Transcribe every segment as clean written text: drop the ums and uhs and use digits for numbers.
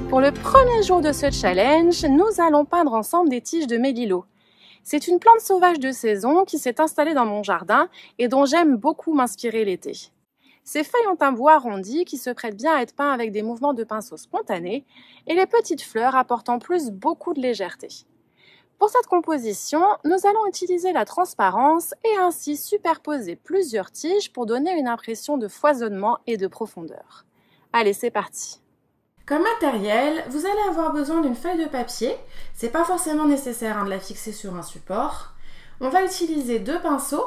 Pour le premier jour de ce challenge, nous allons peindre ensemble des tiges de mélilo. C'est une plante sauvage de saison qui s'est installée dans mon jardin et dont j'aime beaucoup m'inspirer l'été. Ses feuilles ont un bois arrondi qui se prête bien à être peint avec des mouvements de pinceau spontanés et les petites fleurs apportent en plus beaucoup de légèreté. Pour cette composition, nous allons utiliser la transparence et ainsi superposer plusieurs tiges pour donner une impression de foisonnement et de profondeur. Allez, c'est parti! Comme matériel, vous allez avoir besoin d'une feuille de papier. C'est pas forcément nécessaire de la fixer sur un support. On va utiliser 2 pinceaux.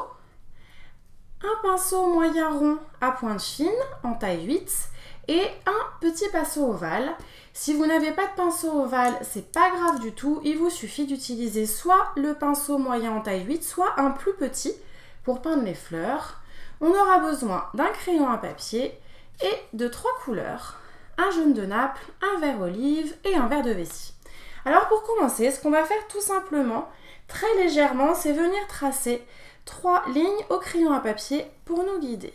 Un pinceau moyen rond à pointe fine en taille 8 et un petit pinceau ovale. Si vous n'avez pas de pinceau ovale, c'est pas grave du tout. Il vous suffit d'utiliser soit le pinceau moyen en taille 8, soit un plus petit pour peindre les fleurs. On aura besoin d'un crayon à papier et de 3 couleurs. Un jaune de Naples, un vert olive et un vert de vessie. Alors pour commencer, ce qu'on va faire tout simplement, très légèrement, c'est venir tracer 3 lignes au crayon à papier pour nous guider.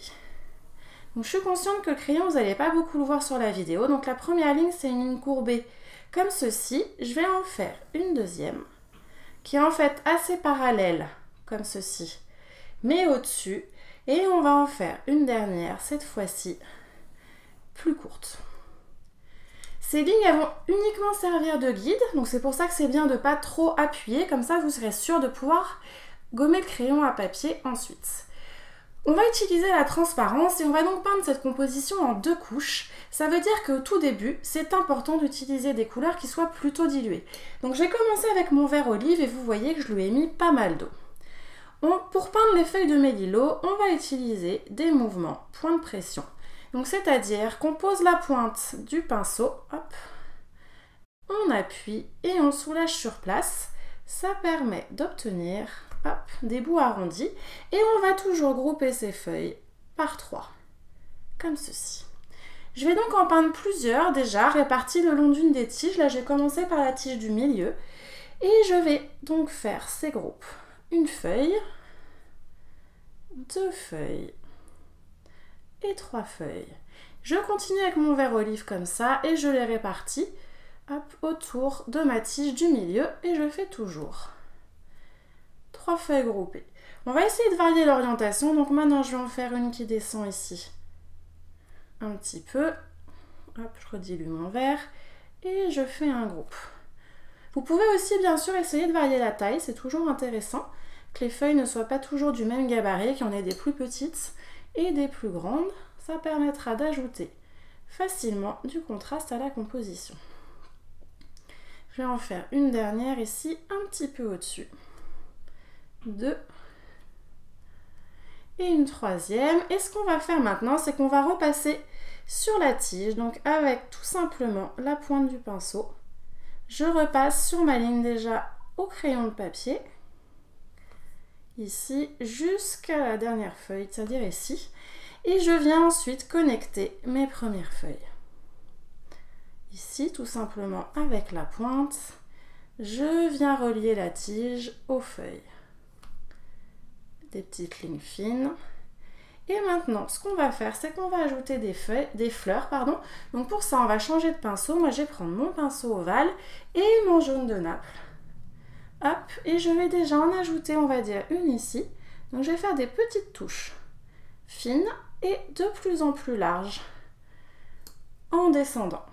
Donc je suis consciente que le crayon, vous n'allez pas beaucoup le voir sur la vidéo. Donc la première ligne, c'est une ligne courbée comme ceci. Je vais en faire une deuxième qui est en fait assez parallèle comme ceci, mais au-dessus. Et on va en faire une dernière, cette fois-ci, plus courte. Ces lignes elles vont uniquement servir de guide, donc c'est pour ça que c'est bien de ne pas trop appuyer, comme ça vous serez sûr de pouvoir gommer le crayon à papier ensuite. On va utiliser la transparence et on va donc peindre cette composition en 2 couches. Ça veut dire qu'au tout début, c'est important d'utiliser des couleurs qui soient plutôt diluées. Donc j'ai commencé avec mon vert olive et vous voyez que je lui ai mis pas mal d'eau. Pour peindre les feuilles de mélilo, on va utiliser des mouvements point de pression. Donc c'est-à-dire qu'on pose la pointe du pinceau, hop, on appuie et on soulage sur place. Ça permet d'obtenir des bouts arrondis et on va toujours grouper ces feuilles par 3, comme ceci. Je vais donc en peindre plusieurs déjà répartis le long d'une des tiges. Là j'ai commencé par la tige du milieu et je vais donc faire ces groupes. Une feuille, 2 feuilles et 3 feuilles. Je continue avec mon vert olive comme ça et je les répartis autour de ma tige du milieu et je fais toujours 3 feuilles groupées. On va essayer de varier l'orientation, donc maintenant je vais en faire une qui descend ici un petit peu. Hop, je redilue mon vert et je fais un groupe. Vous pouvez aussi bien sûr essayer de varier la taille, c'est toujours intéressant que les feuilles ne soient pas toujours du même gabarit, qu'il y en ait des plus petites et des plus grandes. Ça permettra d'ajouter facilement du contraste à la composition. Je vais en faire une dernière ici, un petit peu au-dessus. 2 et une troisième. Et ce qu'on va faire maintenant, c'est qu'on va repasser sur la tige, donc avec tout simplement la pointe du pinceau. Je repasse sur ma ligne déjà au crayon de papier, ici jusqu'à la dernière feuille, c'est-à-dire ici. Et je viens ensuite connecter mes premières feuilles. Ici, tout simplement avec la pointe, je viens relier la tige aux feuilles. Des petites lignes fines. Et maintenant, ce qu'on va faire, c'est qu'on va ajouter des fleurs. Donc pour ça, on va changer de pinceau. Moi, je vais prendre mon pinceau ovale et mon jaune de Naples. Hop, et je vais déjà en ajouter, on va dire, une ici. Donc je vais faire des petites touches fines et de plus en plus larges en descendant.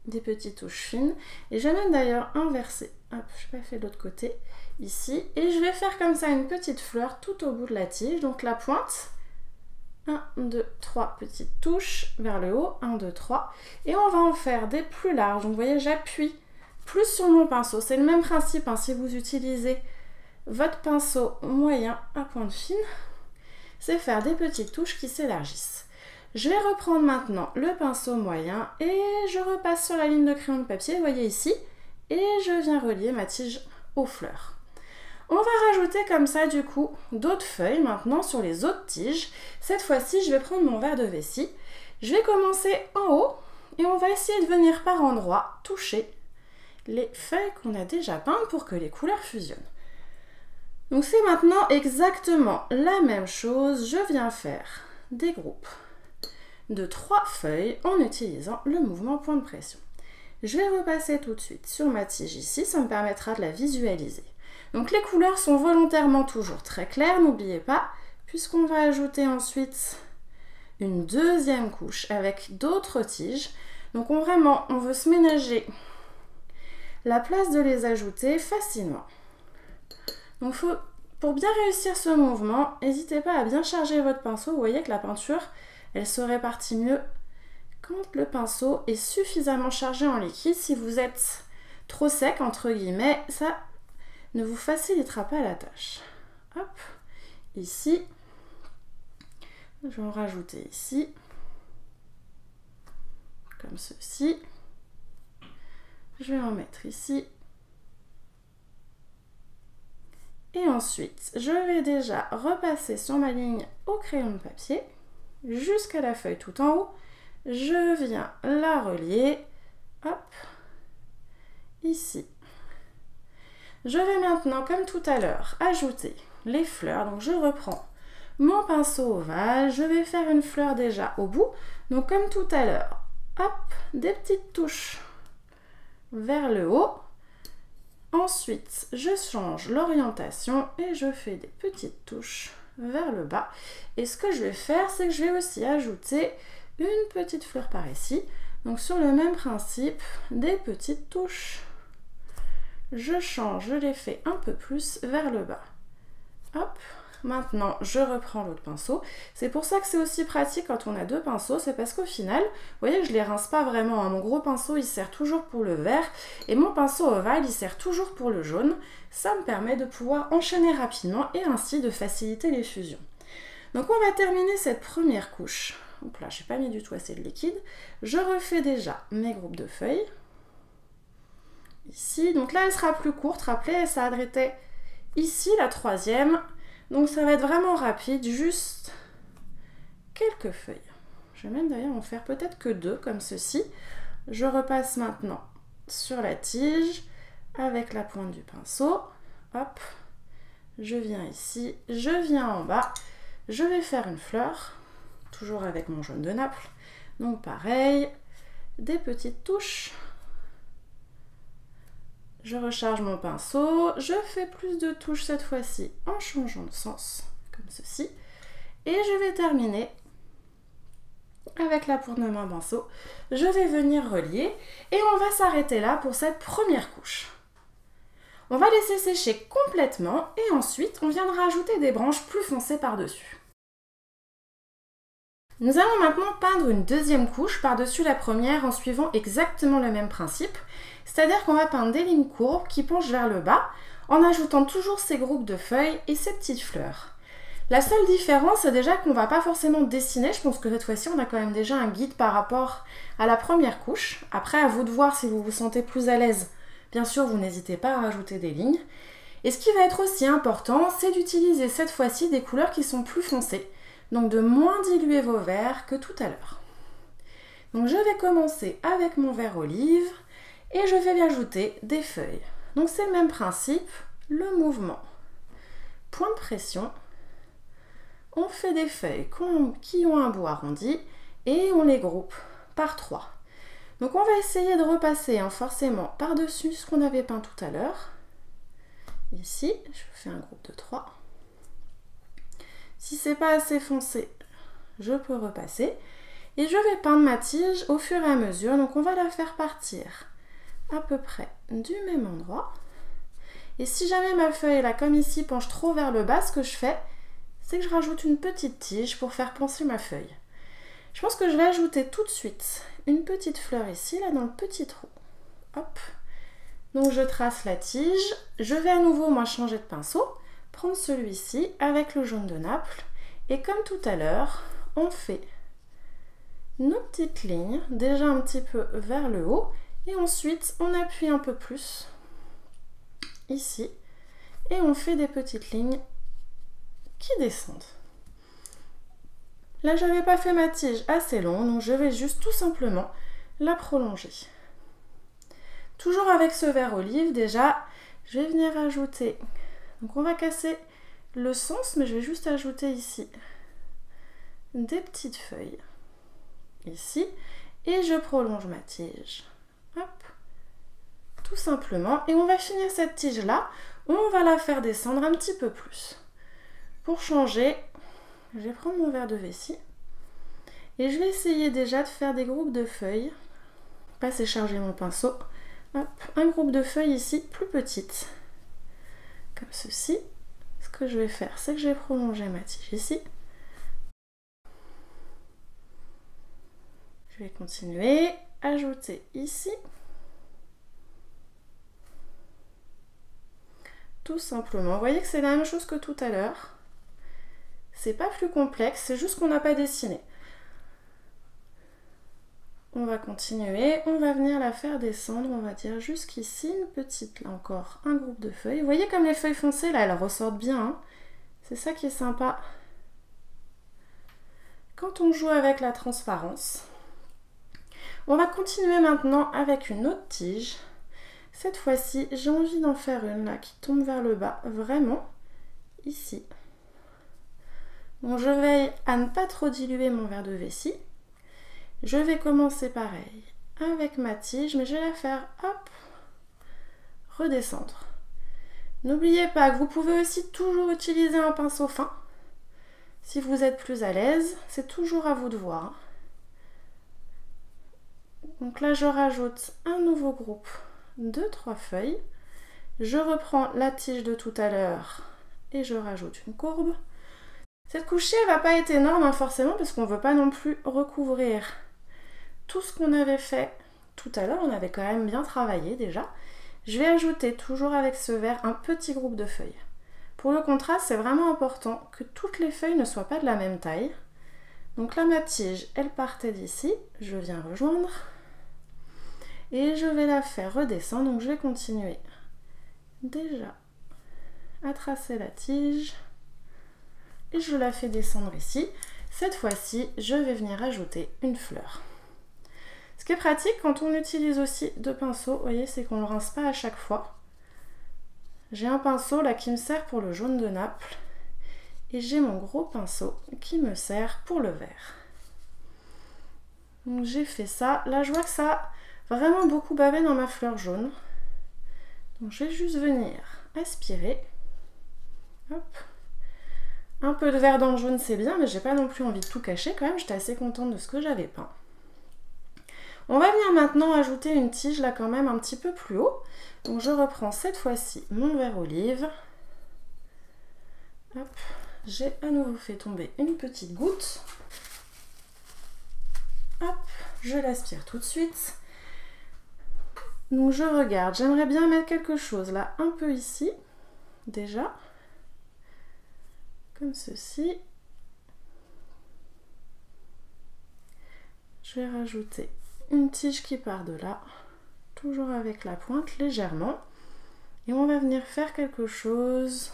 Des petites touches fines. Et je vais même d'ailleurs inverser. Hop, je n'ai pas fait de l'autre côté. Ici. Et je vais faire comme ça une petite fleur tout au bout de la tige. Donc la pointe. 1, 2, 3 petites touches vers le haut. 1, 2, 3. Et on va en faire des plus larges. Donc vous voyez, j'appuie plus sur mon pinceau. C'est le même principe si vous utilisez votre pinceau moyen à pointe fine. C'est faire des petites touches qui s'élargissent. Je vais reprendre maintenant le pinceau moyen et je repasse sur la ligne de crayon de papier, vous voyez ici, et je viens relier ma tige aux fleurs. On va rajouter comme ça du coup d'autres feuilles maintenant sur les autres tiges. Cette fois-ci, je vais prendre mon verre de vessie. Je vais commencer en haut et on va essayer de venir par endroits toucher les feuilles qu'on a déjà peintes pour que les couleurs fusionnent. Donc c'est maintenant exactement la même chose. Je viens faire des groupes de 3 feuilles en utilisant le mouvement point de pression. Je vais repasser tout de suite sur ma tige ici, ça me permettra de la visualiser. Donc les couleurs sont volontairement toujours très claires, n'oubliez pas, puisqu'on va ajouter ensuite une deuxième couche avec d'autres tiges. Donc on veut se ménager la place de les ajouter facilement. Donc pour bien réussir ce mouvement, n'hésitez pas à bien charger votre pinceau. Vous voyez que la peinture, elle se répartit mieux quand le pinceau est suffisamment chargé en liquide. Si vous êtes trop sec, entre guillemets, ça ne vous facilitera pas la tâche. Hop, ici, je vais en rajouter ici, comme ceci. Je vais en mettre ici. Et ensuite, je vais déjà repasser sur ma ligne au crayon de papier jusqu'à la feuille tout en haut. Je viens la relier, hop, ici. Je vais maintenant, comme tout à l'heure, ajouter les fleurs. Donc je reprends mon pinceau ovale, je vais faire une fleur déjà au bout. Donc comme tout à l'heure, hop, des petites touches vers le haut. Ensuite, je change l'orientation et je fais des petites touches vers le bas. Et ce que je vais faire, c'est que je vais aussi ajouter une petite fleur par ici. Donc sur le même principe, des petites touches. Je change, je les fais un peu plus vers le bas. Hop, maintenant je reprends l'autre pinceau. C'est pour ça que c'est aussi pratique quand on a deux pinceaux, c'est parce qu'au final, vous voyez que je ne les rince pas vraiment. Mon gros pinceau, il sert toujours pour le vert et mon pinceau ovale, il sert toujours pour le jaune. Ça me permet de pouvoir enchaîner rapidement et ainsi de faciliter les fusions. Donc on va terminer cette première couche. Hop là, je n'ai pas mis du tout assez de liquide. Je refais déjà mes groupes de feuilles. Ici, donc là elle sera plus courte, rappelez, ça arrêtait ici la troisième, donc ça va être vraiment rapide, juste quelques feuilles. Je vais même d'ailleurs en faire peut-être que deux comme ceci. Je repasse maintenant sur la tige avec la pointe du pinceau, hop, je viens ici, je viens en bas, je vais faire une fleur, toujours avec mon jaune de Naples, donc pareil, des petites touches. Je recharge mon pinceau, je fais plus de touches cette fois-ci en changeant de sens, comme ceci. Et je vais terminer avec la pointe de mon pinceau. Je vais venir relier et on va s'arrêter là pour cette première couche. On va laisser sécher complètement et ensuite on viendra ajouter des branches plus foncées par-dessus. Nous allons maintenant peindre une deuxième couche par-dessus la première en suivant exactement le même principe. C'est-à-dire qu'on va peindre des lignes courbes qui penchent vers le bas en ajoutant toujours ces groupes de feuilles et ces petites fleurs. La seule différence, c'est déjà qu'on ne va pas forcément dessiner. Je pense que cette fois-ci, on a quand même déjà un guide par rapport à la première couche. Après, à vous de voir si vous vous sentez plus à l'aise. Bien sûr, vous n'hésitez pas à rajouter des lignes. Et ce qui va être aussi important, c'est d'utiliser cette fois-ci des couleurs qui sont plus foncées. Donc de moins diluer vos verts que tout à l'heure. Donc je vais commencer avec mon vert olive. Et je vais lui ajouter des feuilles. Donc c'est le même principe, le mouvement. Point de pression. On fait des feuilles qui ont un bout arrondi et on les groupe par 3. Donc on va essayer de repasser forcément par-dessus ce qu'on avait peint tout à l'heure. Ici, je fais un groupe de 3. Si c'est pas assez foncé, je peux repasser. Et je vais peindre ma tige au fur et à mesure. Donc on va la faire partir à peu près du même endroit. Et si jamais ma feuille là comme ici penche trop vers le bas, ce que je fais, c'est que je rajoute une petite tige pour faire pencher ma feuille. Je pense que je vais ajouter tout de suite une petite fleur ici, là dans le petit trou. Hop. Donc je trace la tige, je vais à nouveau moi changer de pinceau, prendre celui-ci avec le jaune de Naples et comme tout à l'heure, on fait nos petites lignes, déjà un petit peu vers le haut. Et ensuite, on appuie un peu plus ici et on fait des petites lignes qui descendent. Là, je n'avais pas fait ma tige assez longue, donc je vais juste tout simplement la prolonger. Toujours avec ce vert olive, déjà, je vais venir ajouter. Donc on va casser le sens, mais je vais juste ajouter ici des petites feuilles. Ici. Et je prolonge ma tige. Hop. Tout simplement. Et on va finir cette tige-là. On va la faire descendre un petit peu plus. Pour changer, je vais prendre mon verre de vessie. Et je vais essayer déjà de faire des groupes de feuilles. Pas charger mon pinceau. Hop, un groupe de feuilles ici, plus petites. Comme ceci. Ce que je vais faire, c'est que je vais prolonger ma tige ici. Je vais continuer, ajouter ici. Tout simplement. Vous voyez que c'est la même chose que tout à l'heure. C'est pas plus complexe, c'est juste qu'on n'a pas dessiné. On va continuer, on va venir la faire descendre, on va dire jusqu'ici, une petite, là encore, un groupe de feuilles. Vous voyez comme les feuilles foncées, là, elles ressortent bien. Hein. C'est ça qui est sympa. Quand on joue avec la transparence, on va continuer maintenant avec une autre tige. Cette fois-ci, j'ai envie d'en faire une là qui tombe vers le bas, vraiment, ici. Donc je veille à ne pas trop diluer mon verre de vessie. Je vais commencer pareil avec ma tige, mais je vais la faire, hop, redescendre. N'oubliez pas que vous pouvez aussi toujours utiliser un pinceau fin. Si vous êtes plus à l'aise, c'est toujours à vous de voir. Donc là, je rajoute un nouveau groupe de 3 feuilles. Je reprends la tige de tout à l'heure et je rajoute une courbe. Cette couchée ne va pas être énorme hein, forcément parce qu'on ne veut pas non plus recouvrir tout ce qu'on avait fait tout à l'heure. On avait quand même bien travaillé déjà. Je vais ajouter toujours avec ce verre un petit groupe de feuilles. Pour le contraste, c'est vraiment important que toutes les feuilles ne soient pas de la même taille. Donc là, ma tige, elle partait d'ici. Je viens rejoindre. Et je vais la faire redescendre. Donc je vais continuer déjà à tracer la tige. Et je la fais descendre ici. Cette fois-ci, je vais venir ajouter une fleur. Ce qui est pratique quand on utilise aussi deux pinceaux, vous voyez, c'est qu'on ne le rince pas à chaque fois. J'ai un pinceau là qui me sert pour le jaune de Naples et j'ai mon gros pinceau qui me sert pour le vert. Donc j'ai fait ça. Là je vois que ça a vraiment beaucoup bavé dans ma fleur jaune. Donc je vais juste venir aspirer. Hop. Un peu de vert dans le jaune c'est bien, mais j'ai pas non plus envie de tout cacher quand même. J'étais assez contente de ce que j'avais peint. On va venir maintenant ajouter une tige là quand même un petit peu plus haut. Donc je reprends cette fois-ci mon vert olive. Hop, j'ai à nouveau fait tomber une petite goutte. Hop, je l'aspire tout de suite. Donc je regarde, j'aimerais bien mettre quelque chose là un peu ici, déjà. Comme ceci. Je vais rajouter une tige qui part de là, toujours avec la pointe légèrement. Et on va venir faire quelque chose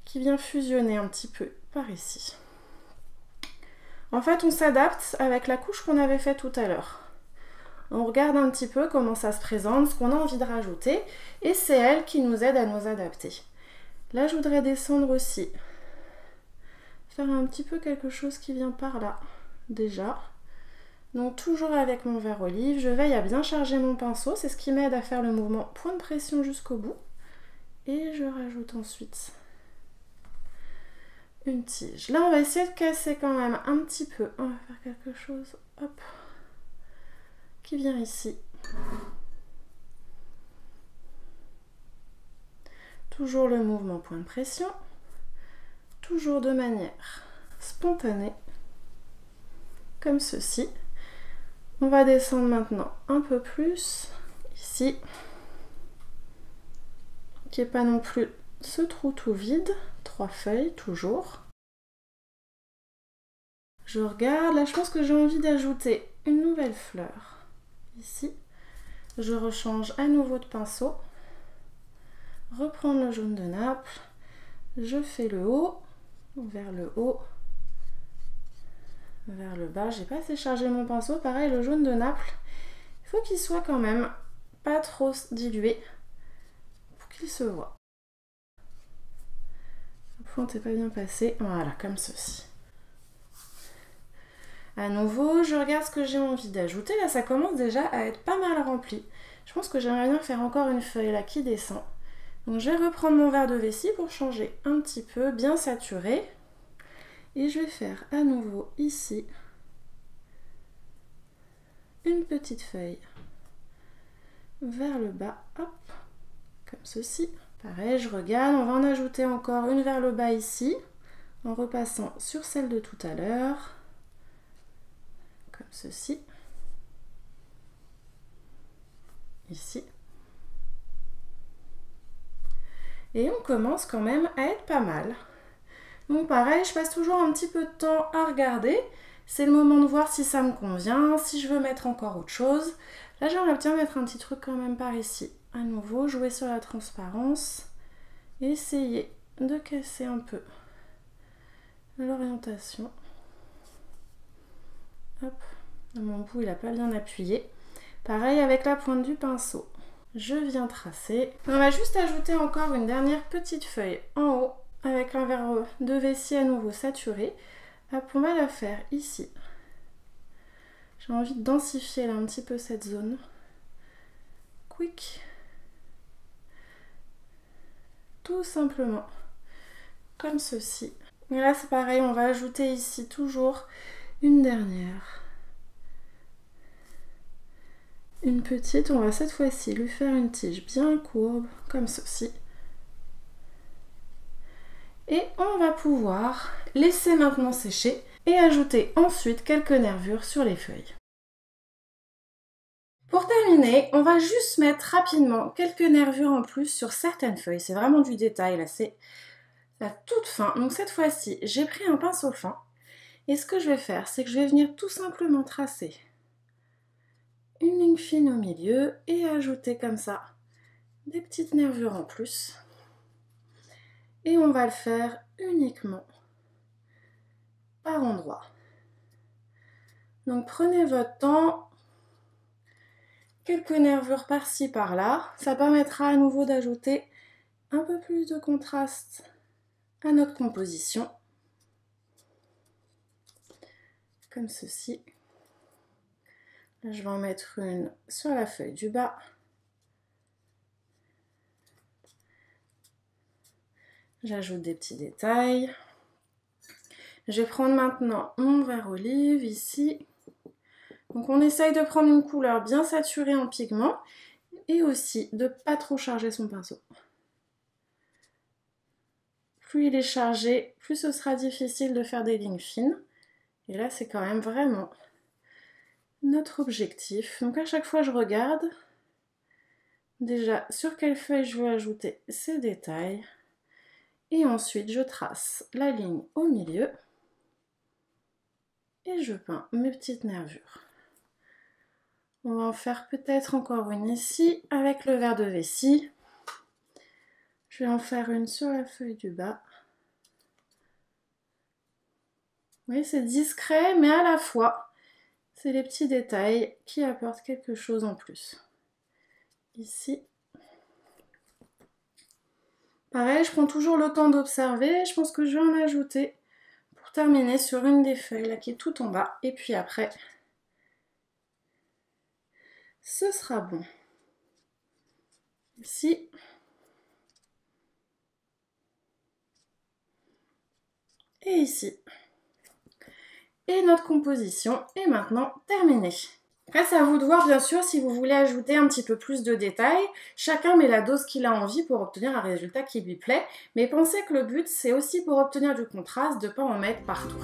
qui vient fusionner un petit peu par ici. En fait, on s'adapte avec la couche qu'on avait fait tout à l'heure. On regarde un petit peu comment ça se présente, ce qu'on a envie de rajouter, et c'est elle qui nous aide à nous adapter. Là, je voudrais descendre aussi, faire un petit peu quelque chose qui vient par là, déjà. Donc toujours avec mon vert olive, je veille à bien charger mon pinceau, c'est ce qui m'aide à faire le mouvement point de pression jusqu'au bout. Et je rajoute ensuite une tige. Là on va essayer de casser quand même un petit peu. On va faire quelque chose, hop, qui vient ici. Toujours le mouvement point de pression, toujours de manière spontanée, comme ceci. On va descendre maintenant un peu plus, ici, qui n'est pas non plus ce trou tout vide, 3 feuilles toujours. Je regarde, là je pense que j'ai envie d'ajouter une nouvelle fleur, ici. Je rechange à nouveau de pinceau, reprendre le jaune de Naples, je fais le haut, vers le haut, vers le bas. J'ai pas assez chargé mon pinceau, pareil le jaune de Naples, il faut qu'il soit quand même pas trop dilué pour qu'il se voit. La pointe n'est pas bien passée, voilà comme ceci. À nouveau, je regarde ce que j'ai envie d'ajouter. Là, ça commence déjà à être pas mal rempli. Je pense que j'aimerais bien faire encore une feuille là qui descend. Donc je vais reprendre mon verre de vessie pour changer un petit peu, bien saturé. Et je vais faire à nouveau ici une petite feuille vers le bas, hop, comme ceci. Pareil, je regarde, on va en ajouter encore une vers le bas ici, en repassant sur celle de tout à l'heure, comme ceci. Ici. Et on commence quand même à être pas mal. Donc pareil, je passe toujours un petit peu de temps à regarder. C'est le moment de voir si ça me convient, si je veux mettre encore autre chose. Là, j'aimerais bien mettre un petit truc quand même par ici. À nouveau, jouer sur la transparence. Et essayer de casser un peu l'orientation. Hop, mon bout, il n'a pas bien appuyé. Pareil avec la pointe du pinceau. Je viens tracer. On va juste ajouter encore une dernière petite feuille en haut avec un verre de vessie à nouveau saturé. Hop, on va la faire ici. J'ai envie de densifier là un petit peu cette zone. Quick. Tout simplement. Comme ceci. Et là c'est pareil, on va ajouter ici toujours une dernière. Une petite, on va cette fois-ci lui faire une tige bien courbe, comme ceci. Et on va pouvoir laisser maintenant sécher et ajouter ensuite quelques nervures sur les feuilles. Pour terminer, on va juste mettre rapidement quelques nervures en plus sur certaines feuilles. C'est vraiment du détail, là c'est la toute fin. Donc cette fois-ci, j'ai pris un pinceau fin. Et ce que je vais faire, c'est que je vais venir tout simplement tracer une ligne fine au milieu et ajouter comme ça des petites nervures en plus. Et on va le faire uniquement par endroits. Donc prenez votre temps, quelques nervures par-ci par-là. Ça permettra à nouveau d'ajouter un peu plus de contraste à notre composition. Comme ceci. Là, je vais en mettre une sur la feuille du bas. J'ajoute des petits détails. Je vais prendre maintenant mon vert olive ici. Donc on essaye de prendre une couleur bien saturée en pigment et aussi de ne pas trop charger son pinceau. Plus il est chargé, plus ce sera difficile de faire des lignes fines. Et là, c'est quand même vraiment notre objectif. Donc à chaque fois, je regarde déjà sur quelle feuille je veux ajouter ces détails. Et ensuite, je trace la ligne au milieu. Et je peins mes petites nervures. On va en faire peut-être encore une ici avec le verre de vessie. Je vais en faire une sur la feuille du bas. Vous voyez, c'est discret, mais à la fois, c'est les petits détails qui apportent quelque chose en plus. Ici. Pareil, je prends toujours le temps d'observer. Je pense que je vais en ajouter pour terminer sur une des feuilles là qui est tout en bas. Et puis après, ce sera bon. Ici. Et ici. Et notre composition est maintenant terminée. Après, c'est à vous de voir bien sûr si vous voulez ajouter un petit peu plus de détails. Chacun met la dose qu'il a envie pour obtenir un résultat qui lui plaît. Mais pensez que le but, c'est aussi pour obtenir du contraste, de ne pas en mettre partout.